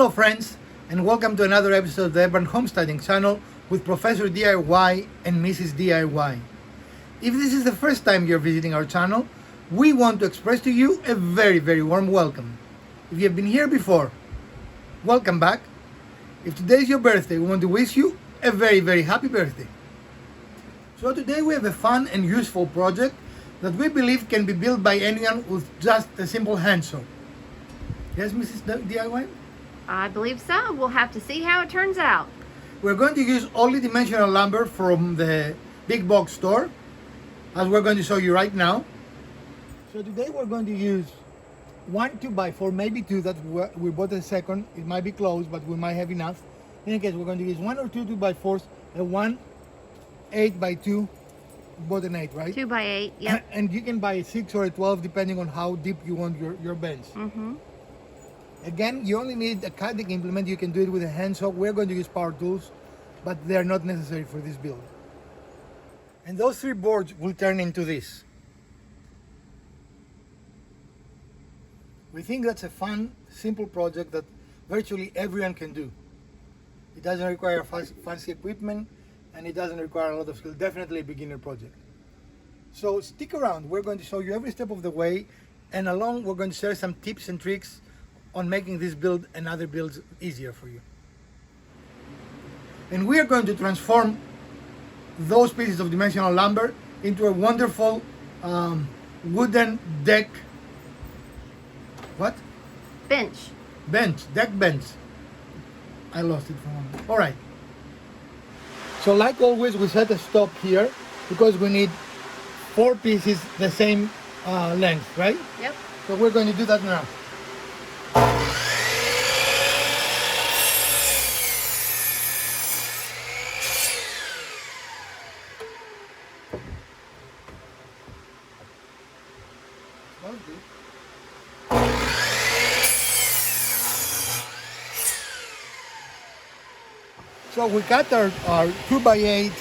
Hello friends, and welcome to another episode of the Urban Homesteading channel with Professor DIY and Mrs. DIY. If this is the first time you're visiting our channel, we want to express to you a very warm welcome. If you have been here before, welcome back. If today is your birthday, we want to wish you a very happy birthday. So today we have a fun and useful project that we believe can be built by anyone with just a simple hand saw. Yes, Mrs. DIY? I believe so. We'll have to see how it turns out. We're going to use only dimensional lumber from the big box store, as we're going to show you right now. So today we're going to use one 2x4, maybe two that we bought a second. It might be closed, but we might have enough. In any case, we're going to use one or two 2x4s and one 8x2. You bought an 8, right? 2x8, yep. And you can buy a 6 or a 12 depending on how deep you want your bench. Mm-hmm. Again, you only need a cutting implement. You can do it with a hand saw. We're going to use power tools, but they're not necessary for this build. And those three boards will turn into this. We think that's a fun, simple project that virtually everyone can do. It doesn't require fancy equipment, and it doesn't require a lot of skill. Definitely a beginner project. So stick around. We're going to show you every step of the way, and along we're going to share some tips and tricks on making this build and other builds easier for you. And we are going to transform those pieces of dimensional lumber into a wonderful wooden deck. What? Bench. Deck bench. I lost it for a moment. All right. So like always, we set a stop here because we need 4 pieces the same length, right? Yep. So we're going to do that now. So we cut our 2x8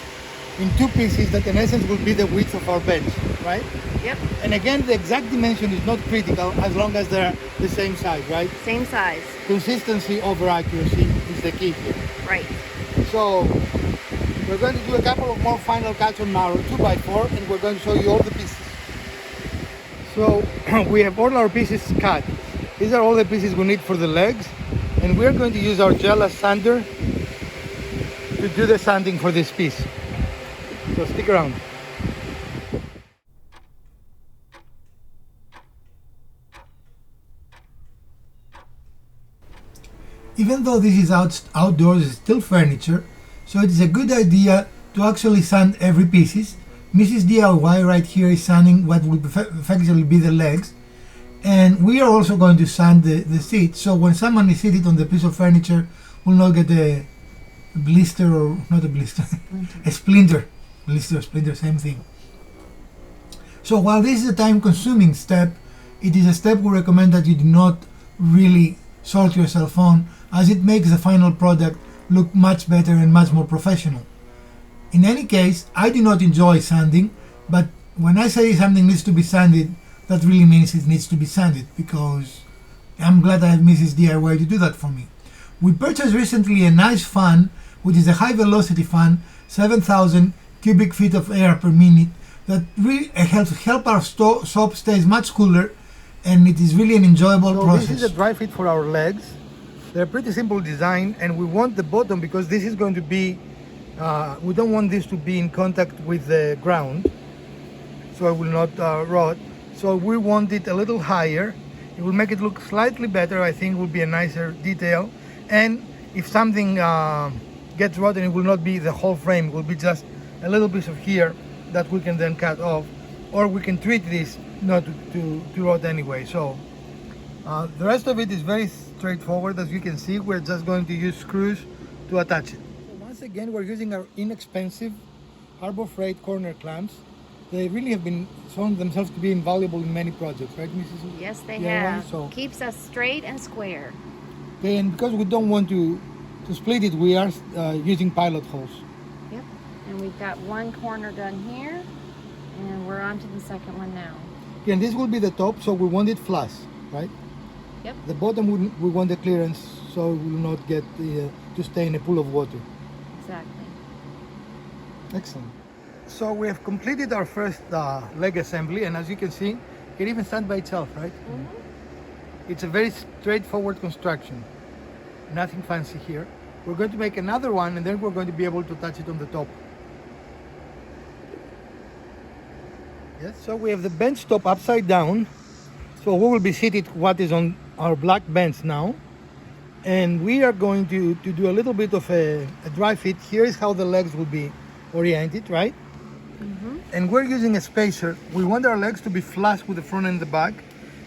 in 2 pieces that in essence will be the width of our bench, right? Yep. And again, the exact dimension is not critical as long as they're the same size, right? Same size. Consistency over accuracy is the key here. Right. So we're going to do a couple of more final cuts on our 2x4 and we're going to show you all the pieces. So we have all our pieces cut. These are all the pieces we need for the legs, and we're going to use our Gela sander to do the sanding for this piece. So stick around. Even though this is outdoors, it's still furniture, so it is a good idea to actually sand every piece. Mrs. DIY right here is sanding what will effectively be the legs, and we are also going to sand the seat, so when someone is seated on the piece of furniture will not get a blister, or not a blister, a splinter. Splinter, same thing. So while this is a time-consuming step, it is a step we recommend that you do not really salt yourself on, as it makes the final product look much better and much more professional. In any case, I do not enjoy sanding, but when I say something needs to be sanded, that really means it needs to be sanded, because I'm glad I have Mrs. DIY to do that for me. We purchased recently a nice fan, which is a high velocity fan, 7,000 cubic feet of air per minute, that really help our soap stays much cooler, and it is really an enjoyable process. This is a dry fit for our legs. They're pretty simple design, and we want the bottom because this is going to be, we don't want this to be in contact with the ground, so it will not rot. So we want it a little higher. It will make it look slightly better. I think it will be a nicer detail. And if something gets rotten, it will not be the whole frame. It will be just a little piece of here that we can then cut off, or we can treat this not to rot anyway. So the rest of it is very straightforward. As you can see, we're just going to use screws to attach it. So once again, we're using our inexpensive Harbor Freight corner clamps. They really have been shown themselves to be invaluable in many projects, right, Mrs. Yes, they Yeah, have. so- Keeps us straight and square. Okay, and because we don't want to split it, we are using pilot holes. Yep. And we've got one corner done here, and we're on to the second one now. Okay, and this will be the top, so we want it flush, right? Yep. The bottom we want the clearance, so so it will not get to stay in a pool of water. Exactly. Excellent. So we have completed our first leg assembly, and as you can see, it can even stand by itself, right? It's a very straightforward construction. Nothing fancy here. We're going to make another one, and then we're going to be able to touch it on the top. Yes, so we have the bench top upside down. So we will be seated what is on our black bench now. And we are going to do a little bit of a dry fit. Here is how the legs will be oriented, right? And we're using a spacer. We want our legs to be flush with the front and the back.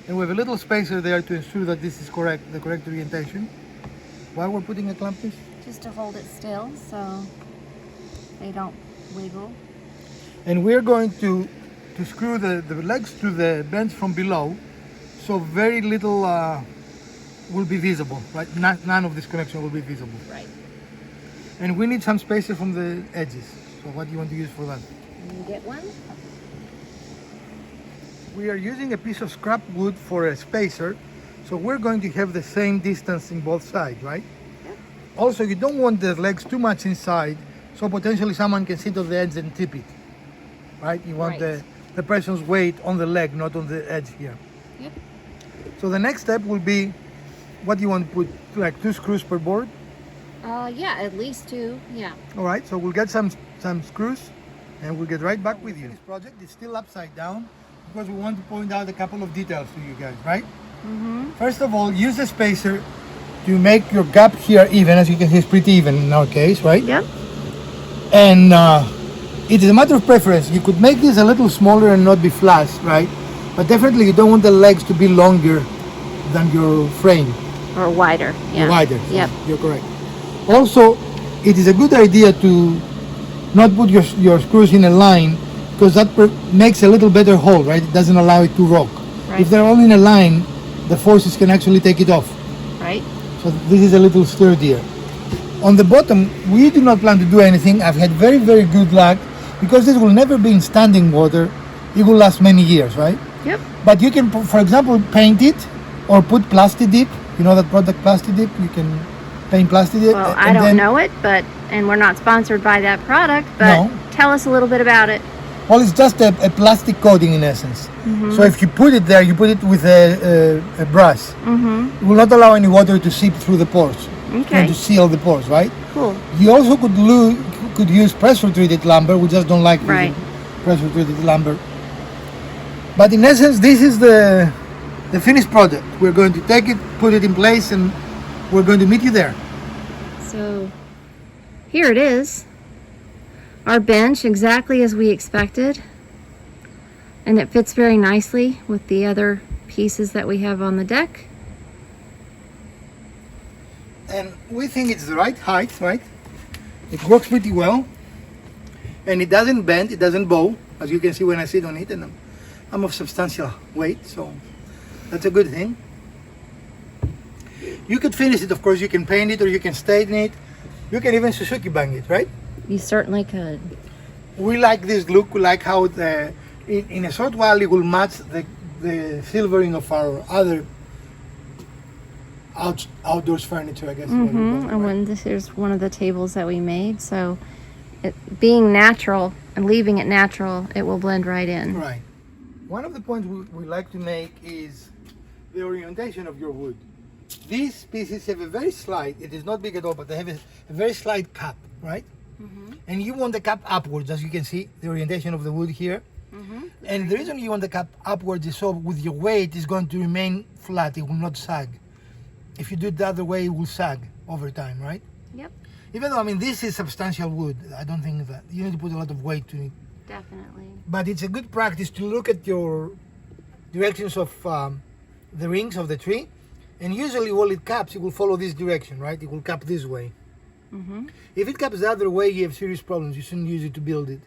And we have a little spacer there to ensure that this is correct, the correct orientation. Why we're putting a clamp piece? Just to hold it still so they don't wiggle. And we're going to screw the legs to the bench from below, so very little will be visible, right? None of this connection will be visible. Right. And we need some spacer from the edges. So what do you want to use for that? You get one? We are using a piece of scrap wood for a spacer, so we're going to have the same distance in both sides, right? Yep. Also, you don't want the legs too much inside, so potentially someone can sit on the edge and tip it, right? You want Right. the person's weight on the leg, not on the edge here. Yep. So the next step will be, what do you want to put, like 2 screws per board? Yeah, at least 2. Yeah. All right, so we'll get some screws and we'll get right back with you. This project is still upside down because we want to point out a couple of details to you guys, right? First of all, use the spacer to make your gap here even. As you can see, it's pretty even in our case, right? Yep. And it is a matter of preference. You could make this a little smaller and not be flush, right? But definitely you don't want the legs to be longer than your frame. Or wider. Yeah. Wider. Yep. You're correct. Also, it is a good idea to not put your screws in a line, because that makes a little better hold, right? It doesn't allow it to rock. Right. If they're all in a line, the forces can actually take it off. Right. So this is a little sturdier. On the bottom, we do not plan to do anything. I've had very, very good luck, because this will never be in standing water. It will last many years, right? Yep. But you can, for example, paint it or put Plasti Dip. You know that product, Plasti Dip? You can paint Plasti Dip. Well, I don't know it, and we're not sponsored by that product, but No. tell us a little bit about it. Well, it's just a plastic coating in essence. So if you put it there, you put it with a brush. It will not allow any water to seep through the pores. Okay. And to seal the pores, right? Cool. You also could use pressure-treated lumber. We just don't like Right. pressure-treated lumber. But in essence, this is the finished product. We're going to take it, put it in place, and we're going to meet you there. So here it is. Our bench, exactly as we expected. And it fits very nicely with the other pieces that we have on the deck. And we think it's the right height, right? It works pretty well. And it doesn't bend, it doesn't bow, as you can see when I sit on it, and I'm of substantial weight, so that's a good thing. You could finish it, of course. You can paint it or you can stain it. You can even Suzuki bang it, right? You certainly could. We like this look. We like how in a short while it will match the silvering of our other outdoors furniture, I guess. Is what we call it, And right? when this is one of the tables that we made, so it being natural and leaving it natural, it will blend right in. Right. One of the points we like to make is the orientation of your wood. These pieces have a very slight, it is not big at all, but they have a very slight cap, right? And you want the cap upwards, as you can see, the orientation of the wood here. And the reason you want the cap upwards is so with your weight it's going to remain flat, it will not sag. If you do it the other way, it will sag over time, right? Yep, Even though, I mean, this is substantial wood, I don't think that you need to put a lot of weight to it. definitely. But it's a good practice to look at your directions of the rings of the tree, and usually while it caps, it will follow this direction, right? It will cap this way. If it caps the other way, you have serious problems. You shouldn't use it to build it,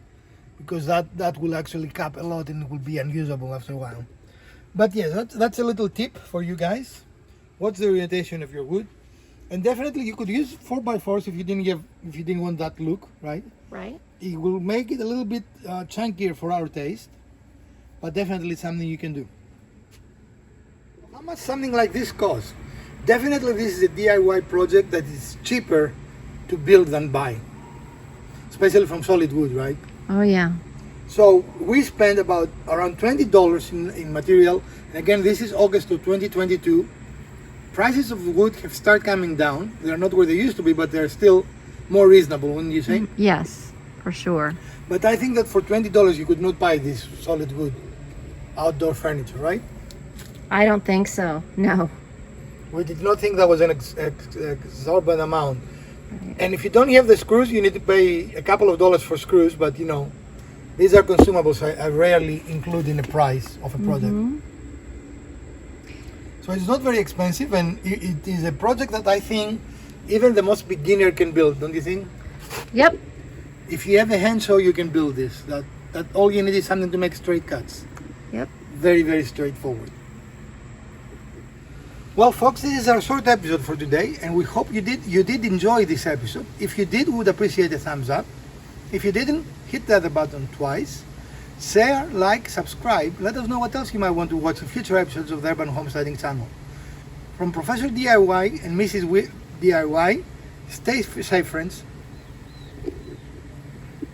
because that will actually cap a lot and it will be unusable after a while. But yeah, that's a little tip for you guys. What's the orientation of your wood? And definitely you could use 4x4s if you didn't want that look, right? Right? It will make it a little bit chunkier for our taste, but definitely something you can do. How much something like this costs? Definitely this is a DIY project that is cheaper to build than buy, especially from solid wood, right? Oh yeah. So we spent about around $20 in material. And again, this is August of 2022. Prices of wood have started coming down. They're not where they used to be, but they're still more reasonable, wouldn't you say? Yes, for sure. But I think that for $20 you could not buy this solid wood outdoor furniture, right? I don't think so. No. We did not think that was an exorbitant amount. And if you don't have the screws, you need to pay a couple of dollars for screws, but you know, these are consumables I rarely include in the price of a project. So it's not very expensive, and it is a project that I think even the most beginner can build, don't you think? Yep. If you have a hand saw, you can build this. That all you need is something to make straight cuts. Yep. Very, very straightforward. Well, folks, this is our short episode for today, and we hope you did enjoy this episode. If you did, we would appreciate a thumbs up. If you didn't, hit the other button twice. Share, like, subscribe. Let us know what else you might want to watch in future episodes of the Urban Homesteading channel. From Professor DIY and Mrs. DIY, stay safe, friends.